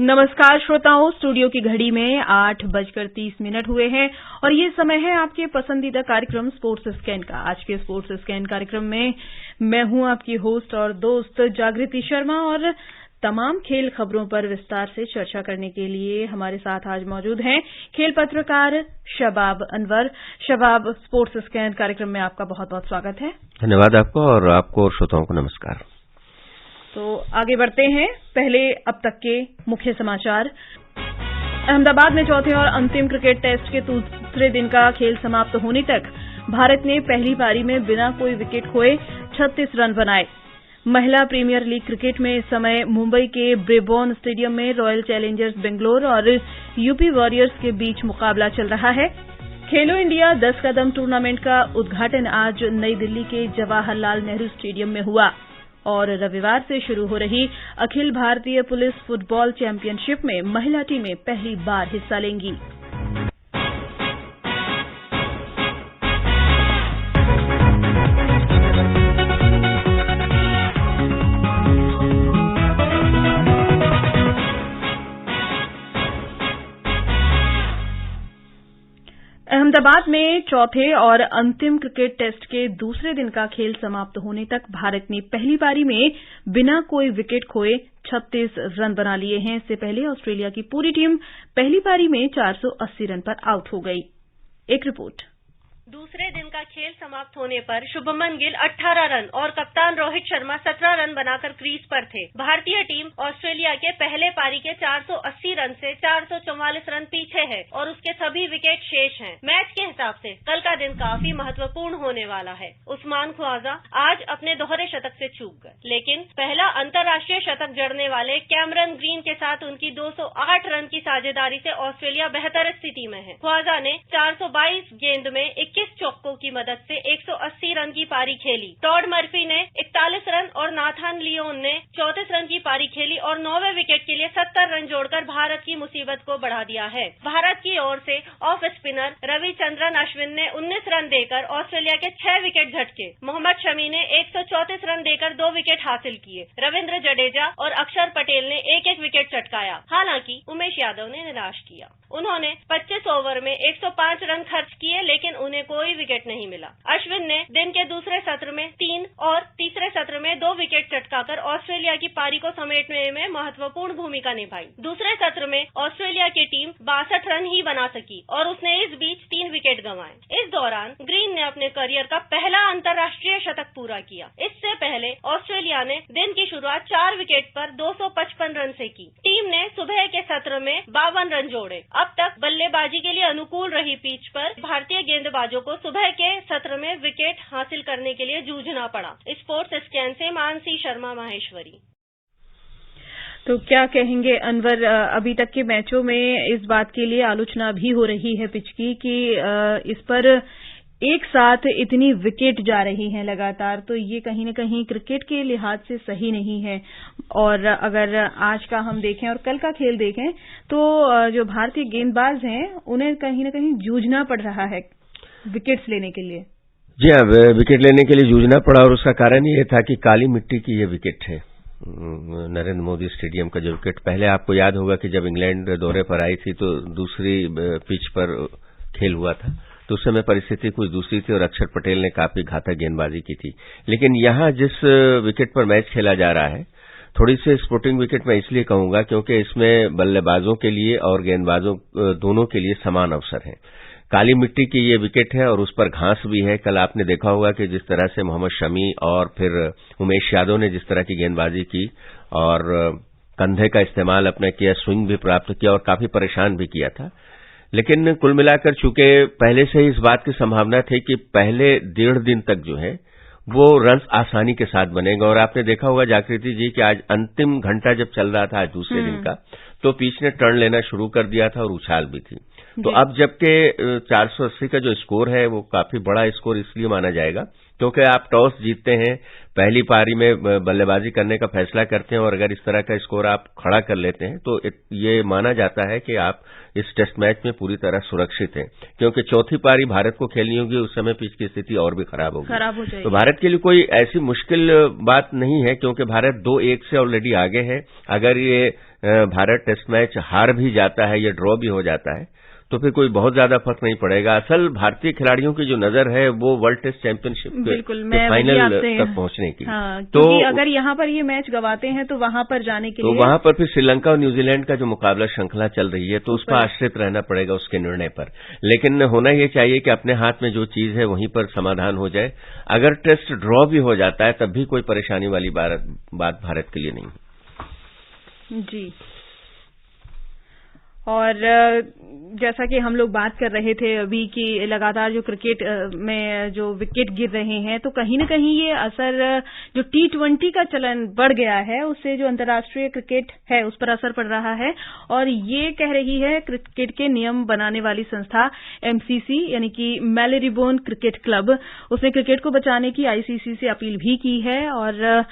नमस्कार श्रोताओं, स्टूडियो की घड़ी में 8:30 हुए हैं और ये समय है आपके पसंदीदा कार्यक्रम स्पोर्ट्स स्कैन का। आज के स्पोर्ट्स स्कैन कार्यक्रम में मैं हूं आपकी होस्ट और दोस्त जागृति शर्मा और तमाम खेल खबरों पर विस्तार से चर्चा करने के लिए हमारे साथ आज मौजूद हैं खेल पत्रकार शबाब अनवर। शबाब, स्पोर्ट्स स्कैन कार्यक्रम में आपका बहुत बहुत स्वागत है। धन्यवाद आपको और श्रोताओं को नमस्कार। तो आगे बढ़ते हैं। पहले अब तक के मुख्य समाचार। अहमदाबाद में चौथे और अंतिम क्रिकेट टेस्ट के दूसरे दिन का खेल समाप्त होने तक भारत ने पहली पारी में बिना कोई विकेट खोए 36 रन बनाए। महिला प्रीमियर लीग क्रिकेट में इस समय मुंबई के ब्रेबॉर्न स्टेडियम में रॉयल चैलेंजर्स बेंगलोर और यूपी वॉरियर्स के बीच मुकाबला चल रहा है। खेलो इंडिया 10 कदम टूर्नामेंट का उद्घाटन आज नई दिल्ली के जवाहरलाल नेहरू स्टेडियम में हुआ और रविवार से शुरू हो रही Akhil Bharatiya police football championship में महिला टीमें पहली बार हिस्सा लेंगी। अहमदाबाद में चौथे और अंतिम क्रिकेट टेस्ट के दूसरे दिन का खेल समाप्त होने तक भारत ने पहली पारी में बिना कोई विकेट खोए 36 रन बना लिए हैं। इससे पहले ऑस्ट्रेलिया की पूरी टीम पहली पारी में 480 रन पर आउट हो गई। एक रिपोर्ट। दूसरे दिन का खेल समाप्त होने पर शुभमन गिल 18 रन और कप्तान रोहित शर्मा 17 रन बनाकर क्रीज पर थे। भारतीय टीम ऑस्ट्रेलिया के पहले पारी के 480 रन से 444 रन पीछे है और उसके सभी विकेट शेष हैं। मैच के हिसाब से कल का दिन काफी महत्वपूर्ण होने वाला है। उस्मान ख्वाजा आज अपने दोहरे शतक से चूक गए, लेकिन पहला अंतर्राष्ट्रीय शतक जड़ने वाले कैमरन ग्रीन के साथ उनकी 208 रन की साझेदारी से ऑस्ट्रेलिया बेहतर स्थिति में है। ख्वाजा ने 422 गेंद में 21 चौकों की मदद से 180 रन की पारी खेली। टॉड मर्फी ने 41 रन और नाथन लियोन ने 34 रन की पारी खेली और 9वें विकेट के लिए 70 रन जोड़कर भारत की मुसीबत को बढ़ा दिया है। भारत की ओर से ऑफ स्पिनर रविचंद्रन अश्विन ने 19 रन देकर ऑस्ट्रेलिया के 6 विकेट झटके। मोहम्मद शमी ने 134 रन देकर 2 विकेट हासिल किए। रविंद्र जडेजा और अक्षर पटेल ने एक विकेट चटकाया। हालांकि उमेश यादव ने निराश किया। उन्होंने 25 ओवर में 105 रन खर्च किए, लेकिन उन्हें कोई विकेट नहीं मिला। अश्विन ने दिन के दूसरे सत्र में 3 और तीसरे सत्र में 2 विकेट चटकाकर ऑस्ट्रेलिया की पारी को समेटने में महत्वपूर्ण भूमिका निभाई। दूसरे सत्र में ऑस्ट्रेलिया की टीम 62 रन ही बना सकी और उसने इस बीच 3 विकेट गंवाए। इस दौरान ग्रीन ने अपने करियर का पहला अंतर्राष्ट्रीय शतक पूरा किया। इससे पहले ऑस्ट्रेलिया ने दिन की शुरुआत 4 विकेट पर 255 रन से की। टीम ने सुबह के सत्र में 52 रन जोड़े। अब तक बल्लेबाजी के लिए अनुकूल रही पिच पर भारतीय गेंदबाजों को सुबह के सत्र में विकेट हासिल करने के लिए जूझना पड़ा। स्पोर्ट्स स्कैन से मानसी शर्मा, माहेश्वरी। तो क्या कहेंगे अनवर, अभी तक के मैचों में इस बात के लिए आलोचना भी हो रही है पिच की कि इस पर एक साथ इतनी विकेट जा रही हैं लगातार, तो ये कहीं न कहीं क्रिकेट के लिहाज से सही नहीं है। और अगर आज का हम देखें और कल का खेल देखें तो जो भारतीय गेंदबाज हैं उन्हें कहीं न कहीं जूझना पड़ रहा है विकेट्स लेने के लिए। जी हाँ, विकेट लेने के लिए जूझना पड़ा और उसका कारण ये था कि काली मिट्टी की ये विकेट है। नरेंद्र मोदी स्टेडियम का जो विकेट, पहले आपको याद होगा कि जब इंग्लैंड दौरे पर आई थी तो दूसरी पिच पर खेल हुआ था, तो उस समय परिस्थिति कुछ दूसरी थी और अक्षर पटेल ने काफी घातक गेंदबाजी की थी। लेकिन यहां जिस विकेट पर मैच खेला जा रहा है, थोड़ी सी स्पोर्टिंग विकेट मैं इसलिए कहूंगा क्योंकि इसमें बल्लेबाजों के लिए और गेंदबाजों दोनों के लिए समान अवसर है। काली मिट्टी की ये विकेट है और उस पर घास भी है। कल आपने देखा होगा कि जिस तरह से मोहम्मद शमी और फिर उमेश यादव ने जिस तरह की गेंदबाजी की और कंधे का इस्तेमाल अपने किया, स्विंग भी प्राप्त किया और काफी परेशान भी किया था। लेकिन कुल मिलाकर चूंकि पहले से ही इस बात की संभावना थी कि पहले 1.5 दिन तक जो है वो रन आसानी के साथ बनेगा। और आपने देखा होगा जागृति जी कि आज अंतिम घंटा जब चल रहा था आज दूसरे दिन का, तो पिच ने टर्न लेना शुरू कर दिया था और उछाल भी थी। तो अब जबकि 480 का जो स्कोर है वो काफी बड़ा स्कोर इसलिए माना जाएगा क्योंकि आप टॉस जीतते हैं, पहली पारी में बल्लेबाजी करने का फैसला करते हैं और अगर इस तरह का स्कोर आप खड़ा कर लेते हैं तो ये माना जाता है कि आप इस टेस्ट मैच में पूरी तरह सुरक्षित हैं, क्योंकि चौथी पारी भारत को खेलनी होगी, उस समय पिच की स्थिति और भी खराब हो जाएगी। तो भारत के लिए कोई ऐसी मुश्किल बात नहीं है, क्योंकि भारत 2-1 से ऑलरेडी आगे है। अगर ये भारत टेस्ट मैच हार भी जाता है या ड्रॉ भी हो जाता है तो फिर कोई बहुत ज्यादा फर्क नहीं पड़ेगा। असल भारतीय खिलाड़ियों की जो नजर है वो वर्ल्ड टेस्ट चैंपियनशिप के फाइनल तक पहुंचने की। तो अगर यहाँ पर ये मैच गवाते हैं तो वहां पर जाने के लिए वहां पर फिर श्रीलंका और न्यूजीलैंड का जो मुकाबला श्रृंखला चल रही है तो उस पर आश्रित रहना पड़ेगा उसके निर्णय पर। लेकिन होना ये चाहिए कि अपने हाथ में जो चीज है वहीं पर समाधान हो जाए। अगर टेस्ट ड्रॉ भी हो जाता है तब भी कोई परेशानी वाली बात भारत के लिए नहीं। जी, और जैसा कि हम लोग बात कर रहे थे अभी कि लगातार जो क्रिकेट में जो विकेट गिर रहे हैं तो कहीं न कहीं ये असर जो T20 का चलन बढ़ गया है उससे जो अंतर्राष्ट्रीय क्रिकेट है उस पर असर पड़ रहा है। और ये कह रही है क्रिकेट के नियम बनाने वाली संस्था MCC यानी कि मैरीलेबोन क्रिकेट क्लब, उसने क्रिकेट को बचाने की ICC से अपील भी की है। और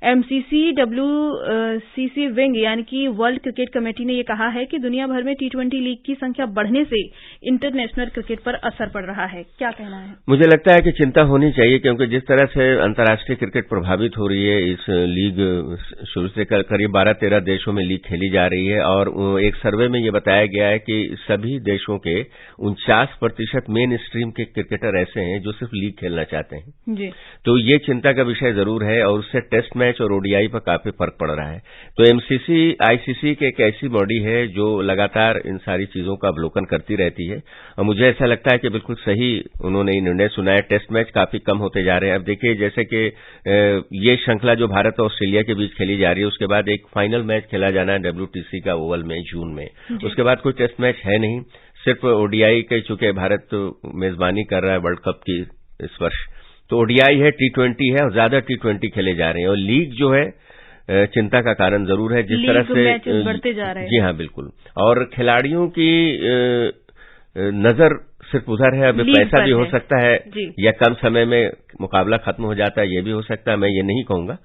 MCC WCC विंग यानी कि वर्ल्ड क्रिकेट कमेटी ने ये कहा है कि दुनिया भर में T20 लीग की संख्या बढ़ने से इंटरनेशनल क्रिकेट पर असर पड़ रहा है। क्या कहना है? मुझे लगता है कि चिंता होनी चाहिए, क्योंकि जिस तरह से अंतर्राष्ट्रीय क्रिकेट प्रभावित हो रही है, इस लीग शुरू से करीब 12-13 देशों में लीग खेली जा रही है और एक सर्वे में ये बताया गया है कि सभी देशों के 49% मेन स्ट्रीम के क्रिकेटर ऐसे हैं जो सिर्फ लीग खेलना चाहते हैं। जी। तो ये चिंता का विषय जरूर है और उससे टेस्ट मैच और ODI पर काफी फर्क पड़ रहा है। तो MCC ICC की एक ऐसी बॉडी है जो लगातार इन सारी चीजों का अवलोकन करती रहती है और मुझे ऐसा लगता है कि बिल्कुल सही उन्होंने ये निर्णय सुना है। टेस्ट मैच काफी कम होते जा रहे हैं। अब देखिए, जैसे कि ये श्रृंखला जो भारत और ऑस्ट्रेलिया के बीच खेली जा रही है उसके बाद एक फाइनल मैच खेला जाना है WTC का ओवल में जून में, उसके बाद कोई टेस्ट मैच है नहीं, सिर्फ ODI के चूंकि भारत मेजबानी कर रहा है वर्ल्ड कप की इस वर्ष, तो ODI है, T20 है और ज्यादा T20 खेले जा रहे हैं। और लीग जो है चिंता का कारण जरूर है, जिस तरह से बढ़ते जा रहे हैं। जी हाँ, बिल्कुल। और खिलाड़ियों की नजर सिर्फ उधर है। अब पैसा भी हो सकता है या कम समय में मुकाबला खत्म हो जाता है, ये भी हो सकता है, मैं ये नहीं कहूंगा,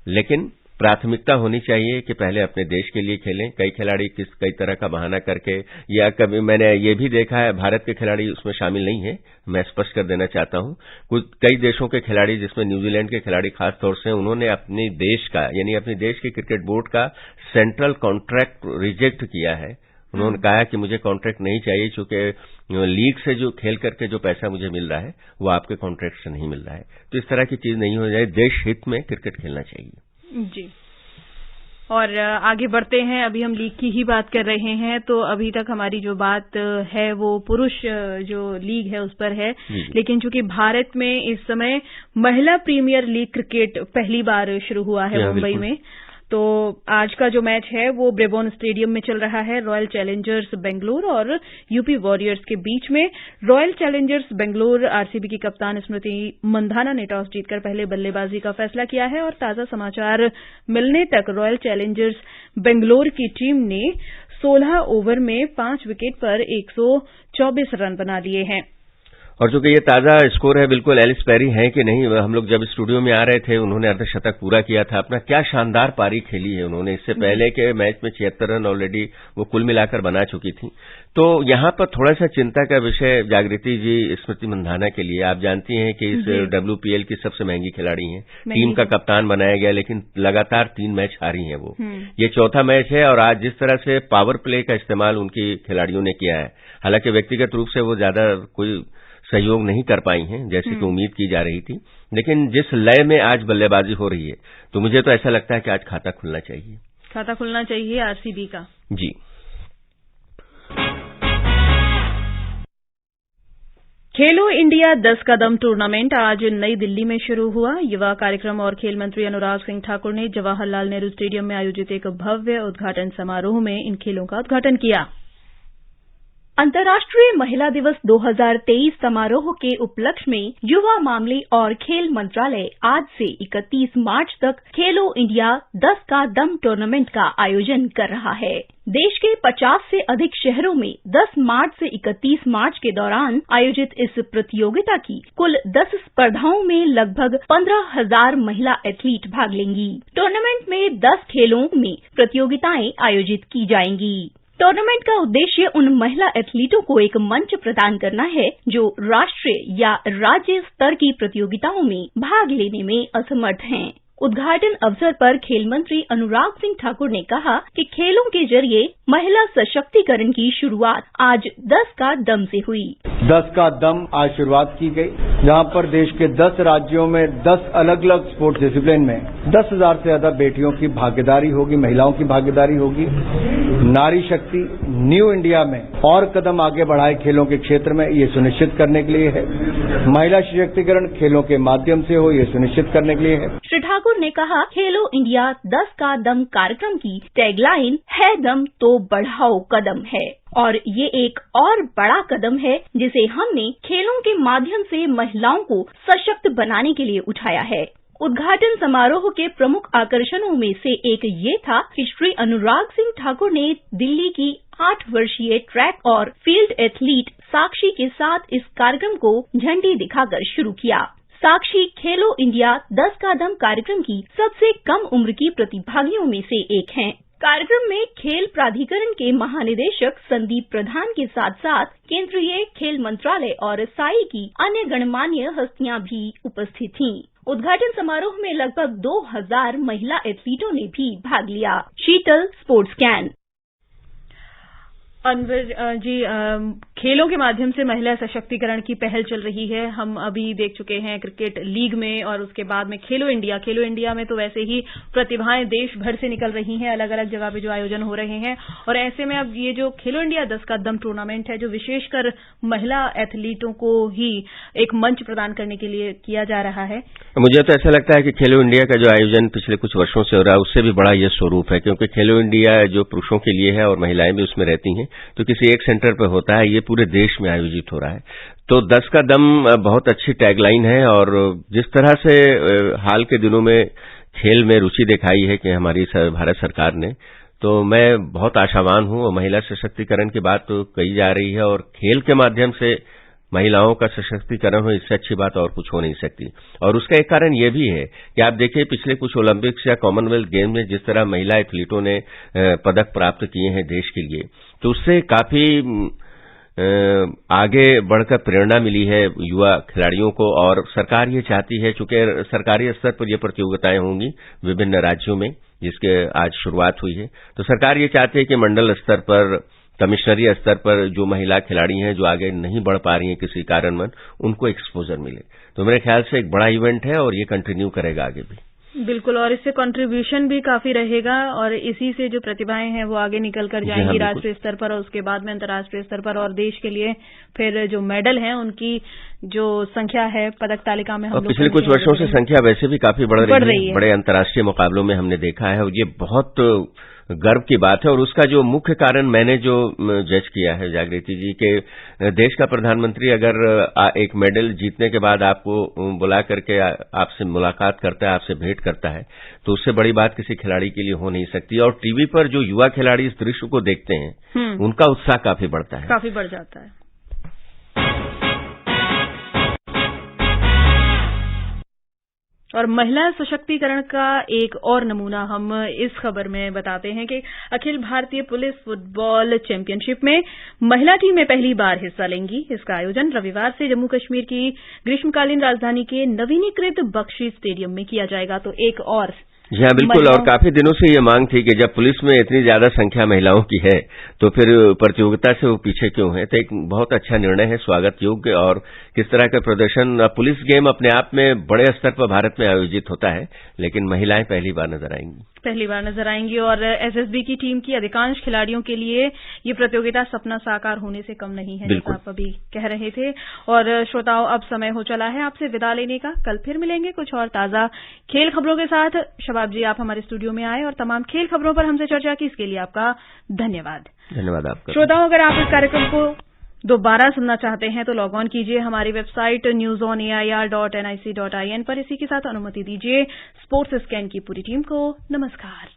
लेकिन प्राथमिकता होनी चाहिए कि पहले अपने देश के लिए खेलें। कई खिलाड़ी कई तरह का बहाना करके, या कभी मैंने ये भी देखा है भारत के खिलाड़ी उसमें शामिल नहीं है, मैं स्पष्ट कर देना चाहता हूं। कई देशों के खिलाड़ी, जिसमें न्यूजीलैंड के खिलाड़ी खास तौर से, उन्होंने अपने देश का यानी अपने देश के क्रिकेट बोर्ड का सेंट्रल कॉन्ट्रैक्ट रिजेक्ट किया है। उन्होंने कहा कि मुझे कॉन्ट्रैक्ट नहीं चाहिए, चूंकि लीग से जो खेल करके जो पैसा मुझे मिल रहा है वो आपके कॉन्ट्रैक्ट से नहीं मिल रहा है। तो इस तरह की चीज नहीं हो जाए, देश हित में क्रिकेट खेलना चाहिए। जी। और आगे बढ़ते हैं, अभी हम लीग की ही बात कर रहे हैं तो अभी तक हमारी जो बात है वो पुरुष जो लीग है उस पर है, लेकिन चूंकि भारत में इस समय महिला प्रीमियर लीग क्रिकेट पहली बार शुरू हुआ है मुंबई में, तो आज का जो मैच है वो ब्रेबॉर्न स्टेडियम में चल रहा है रॉयल चैलेंजर्स बेंगलोर और यूपी वॉरियर्स के बीच में। रॉयल चैलेंजर्स बेंगलोर RCB की कप्तान स्मृति मंधाना ने टॉस जीतकर पहले बल्लेबाजी का फैसला किया है और ताजा समाचार मिलने तक रॉयल चैलेंजर्स बेंगलोर की टीम ने 16 ओवर में 5 विकेट पर 124 रन बना लिए हैं। और चूंकि ये ताजा स्कोर है, बिल्कुल एलिस पेरी है कि नहीं, हम लोग जब स्टूडियो में आ रहे थे उन्होंने अर्धशतक पूरा किया था अपना। क्या शानदार पारी खेली है उन्होंने। इससे पहले के मैच में 76 रन ऑलरेडी वो कुल मिलाकर बना चुकी थी। तो यहां पर थोड़ा सा चिंता का विषय जागृति जी स्मृति मंधाना के लिए। आप जानती हैं कि इस WPL की सबसे महंगी खिलाड़ी हैं, टीम का कप्तान बनाया गया, लेकिन लगातार 3 मैच हारी हैं वो। ये चौथा मैच है और आज जिस तरह से पावर प्ले का इस्तेमाल उनकी खिलाड़ियों ने किया है, हालांकि व्यक्तिगत रूप से वो ज्यादा कोई सहयोग नहीं कर पाई हैं जैसे कि उम्मीद की जा रही थी, लेकिन जिस लय में आज बल्लेबाजी हो रही है तो मुझे तो ऐसा लगता है कि आज खाता खुलना चाहिए। खाता खुलना चाहिए RCB का। जी। खेलो इंडिया 10 कदम टूर्नामेंट आज नई दिल्ली में शुरू हुआ। युवा कार्यक्रम और खेल मंत्री अनुराग सिंह ठाकुर ने जवाहरलाल नेहरू स्टेडियम में आयोजित एक भव्य उद्घाटन समारोह में इन खेलों का उद्घाटन किया। अंतर्राष्ट्रीय महिला दिवस 2023 समारोह के उपलक्ष्य में युवा मामले और खेल मंत्रालय आज से 31 मार्च तक खेलो इंडिया 10 का दम टूर्नामेंट का आयोजन कर रहा है। देश के 50 से अधिक शहरों में 10 मार्च से 31 मार्च के दौरान आयोजित इस प्रतियोगिता की कुल 10 स्पर्धाओं में लगभग 15,000 महिला एथलीट भाग लेंगी। टूर्नामेंट में 10 खेलों में प्रतियोगिताएं आयोजित की जाएंगी। टूर्नामेंट का उद्देश्य उन महिला एथलीटों को एक मंच प्रदान करना है जो राष्ट्रीय या राज्य स्तर की प्रतियोगिताओं में भाग लेने में असमर्थ हैं। उद्घाटन अवसर पर खेल मंत्री अनुराग सिंह ठाकुर ने कहा कि खेलों के जरिए महिला सशक्तिकरण की शुरुआत आज 10 का दम से हुई। 10 का दम आज शुरुआत की गई, जहां पर देश के 10 राज्यों में 10 अलग अलग स्पोर्ट्स डिसिप्लिन में 10,000 से ज्यादा बेटियों की भागीदारी होगी, महिलाओं की भागीदारी होगी। नारी शक्ति न्यू इंडिया में और कदम आगे बढ़ाए खेलों के क्षेत्र में, ये सुनिश्चित करने के लिए है। महिला सशक्तिकरण खेलों के माध्यम से हो, ये सुनिश्चित करने के लिए है। श्री ठाकुर ने कहा, खेलो इंडिया 10 का दम कार्यक्रम की टैगलाइन है दम तो बढ़ाओ कदम है और ये एक और बड़ा कदम है जिसे हमने खेलों के माध्यम से महिलाओं को सशक्त बनाने के लिए उठाया है। उद्घाटन समारोह के प्रमुख आकर्षणों में से एक ये था कि श्री अनुराग सिंह ठाकुर ने दिल्ली की 8 वर्षीय ट्रैक और फील्ड एथलीट साक्षी के साथ इस कार्यक्रम को झंडी दिखाकर शुरू किया। साक्षी खेलो इंडिया 10 का दम कार्यक्रम की सबसे कम उम्र की प्रतिभागियों में से एक हैं। कार्यक्रम में खेल प्राधिकरण के महानिदेशक संदीप प्रधान के साथ साथ केंद्रीय खेल मंत्रालय और साई की अन्य गणमान्य हस्तियां भी उपस्थित थीं। उद्घाटन समारोह में लगभग 2,000 महिला एथलीटों ने भी भाग लिया। शीतल, स्पोर्ट्स कैन। अनवर जी, खेलों के माध्यम से महिला सशक्तिकरण की पहल चल रही है। हम अभी देख चुके हैं क्रिकेट लीग में और उसके बाद में खेलो इंडिया में तो वैसे ही प्रतिभाएं देश भर से निकल रही हैं, अलग अलग जगह पे जो आयोजन हो रहे हैं। और ऐसे में अब ये जो खेलो इंडिया 10 का दम टूर्नामेंट है, जो विशेषकर महिला एथलीटों को ही एक मंच प्रदान करने के लिए किया जा रहा है। मुझे तो ऐसा लगता है कि खेलो इंडिया का जो आयोजन पिछले कुछ वर्षों से हो रहा है उससे भी बड़ा ये स्वरूप है, क्योंकि खेलो इंडिया जो पुरुषों के लिए है और महिलाएं भी उसमें रहती हैं, तो किसी एक सेंटर पर होता है, ये पूरे देश में आयोजित हो रहा है। तो 10 का दम बहुत अच्छी टैगलाइन है और जिस तरह से हाल के दिनों में खेल में रुचि दिखाई है कि हमारी भारत सरकार ने, तो मैं बहुत आशावान हूं। और महिला सशक्तिकरण की बात तो कही जा रही है और खेल के माध्यम से महिलाओं का सशक्तिकरण हो, इससे अच्छी बात और कुछ हो नहीं सकती। और उसका एक कारण यह भी है कि आप देखिए पिछले कुछ ओलंपिक्स या कॉमनवेल्थ गेम में जिस तरह महिला एथलीटों ने पदक प्राप्त किए हैं देश के लिए, तो उससे काफी आगे बढ़कर प्रेरणा मिली है युवा खिलाड़ियों को। और सरकार ये चाहती है, चूंकि सरकारी स्तर पर ये प्रतियोगिताएं होंगी विभिन्न राज्यों में, जिसके आज शुरुआत हुई है, तो सरकार ये चाहती है कि मंडल स्तर पर, कमिश्नरी स्तर पर जो महिला खिलाड़ी हैं जो आगे नहीं बढ़ पा रही हैं किसी कारणवश, उनको एक्सपोजर मिले। तो मेरे ख्याल से एक बड़ा इवेंट है और ये कंटिन्यू करेगा आगे भी। बिल्कुल, और इससे कंट्रीब्यूशन भी काफी रहेगा और इसी से जो प्रतिभाएं हैं वो आगे निकल कर जाएंगी राष्ट्रीय स्तर पर और उसके बाद में अंतर्राष्ट्रीय स्तर पर, और देश के लिए फिर जो मेडल हैं उनकी जो संख्या है पदक तालिका में, हम पिछले कुछ वर्षों से संख्या वैसे भी काफी बढ़ रही है। बड़े अंतर्राष्ट्रीय मुकाबलों में हमने देखा है और ये बहुत गर्व की बात है। और उसका जो मुख्य कारण मैंने जो जज किया है जागृति जी, के देश का प्रधानमंत्री अगर एक मेडल जीतने के बाद आपको बुला करके आपसे मुलाकात करता है, आपसे भेंट करता है, तो उससे बड़ी बात किसी खिलाड़ी के लिए हो नहीं सकती। और टीवी पर जो युवा खिलाड़ी इस दृश्य को देखते हैं उनका उत्साह काफी बढ़ता है, काफी बढ़ जाता है। और महिला सशक्तिकरण का एक और नमूना हम इस खबर में बताते हैं कि Akhil Bharatiya police football championship में महिला टीमें पहली बार हिस्सा लेंगी। इसका आयोजन रविवार से जम्मू कश्मीर की ग्रीष्मकालीन राजधानी के नवीनीकृत बख्शी स्टेडियम में किया जाएगा। तो एक और जी हाँ, बिल्कुल। और काफी दिनों से ये मांग थी कि जब पुलिस में इतनी ज्यादा संख्या महिलाओं की है तो फिर प्रतियोगिता से वो पीछे क्यों है। तो एक बहुत अच्छा निर्णय है, स्वागत योग्य। और किस तरह का प्रदर्शन, पुलिस गेम अपने आप में बड़े स्तर पर भारत में आयोजित होता है, लेकिन महिलाएं पहली बार नजर आएंगी। पहली बार नजर आएंगी और एसएसबी की टीम की अधिकांश खिलाड़ियों के लिए ये प्रतियोगिता सपना साकार होने से कम नहीं है, जैसा आप अभी कह रहे थे। और श्रोताओं, अब समय हो चला है आपसे विदा लेने का। कल फिर मिलेंगे कुछ और ताजा खेल खबरों के साथ। शबाब जी, आप हमारे स्टूडियो में आए और तमाम खेल खबरों पर हमसे चर्चा की, इसके लिए आपका धन्यवाद। धन्यवाद आपका। श्रोताओं, अगर आप इस कार्यक्रम को दोबारा सुनना चाहते हैं तो लॉग ऑन कीजिए हमारी वेबसाइट newsonair.nic.in पर। इसी के साथ अनुमति दीजिए स्पोर्ट्स स्कैन की पूरी टीम को नमस्कार।